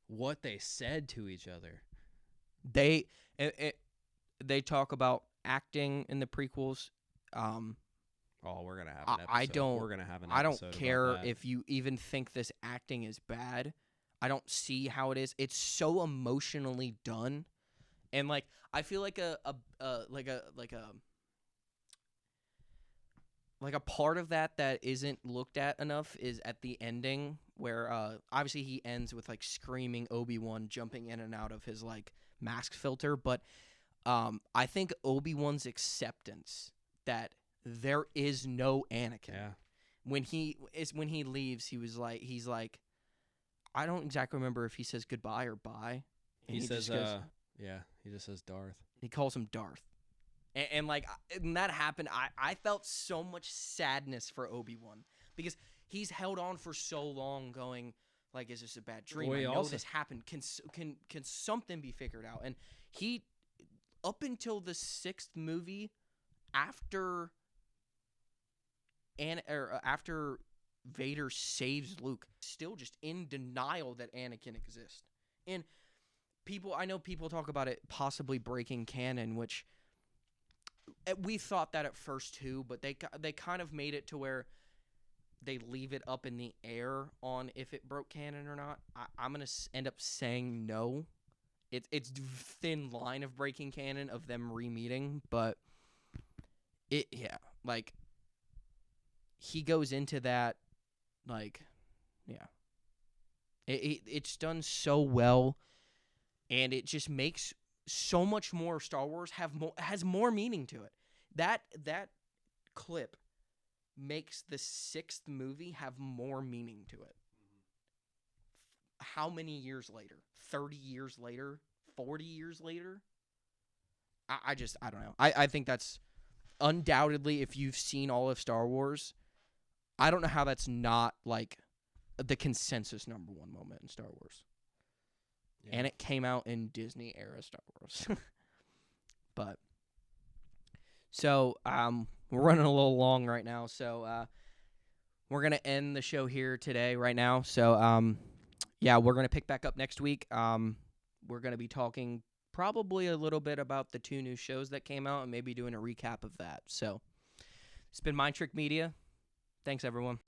what they said to each other. They talk about acting in the prequels. We're going to have an episode. We're going to have an episode. I don't care if you even think this acting is bad. I don't see how it is. It's so emotionally done. And like, I feel like a part of that isn't looked at enough is at the ending where obviously he ends with like screaming Obi-Wan jumping in and out of his like mask filter, but I think Obi-Wan's acceptance that there is no Anakin. Yeah. When he leaves, he's like I don't exactly remember if he says goodbye or bye. He says he just says Darth. He calls him Darth. And like, when that happened, I felt so much sadness for Obi-Wan because he's held on for so long going, like, is this a bad dream? I know this happened. Can something be figured out? And he, up until the 6th movie, after Vader saves Luke, still just in denial that Anakin exists. And I know people talk about it possibly breaking canon, which we thought that at first too, but they kind of made it to where they leave it up in the air on if it broke canon or not. I'm gonna end up saying no. It's thin line of breaking canon of them re-meeting, but like he goes into that like it's done so well, and it just makes so much more Star Wars has more meaning to it. That clip makes the 6th movie have more meaning to it. How many years later? 30 years later? 40 years later? I don't know. I think that's undoubtedly, if you've seen all of Star Wars, I don't know how that's not like the consensus #1 moment in Star Wars. Yeah. And it came out in Disney era Star Wars. But so we're running a little long right now, so we're gonna end the show here today right now. So we're gonna pick back up next week. We're gonna be talking probably a little bit about the 2 new shows that came out and maybe doing a recap of that. So it's been Mind Trick Media. Thanks everyone.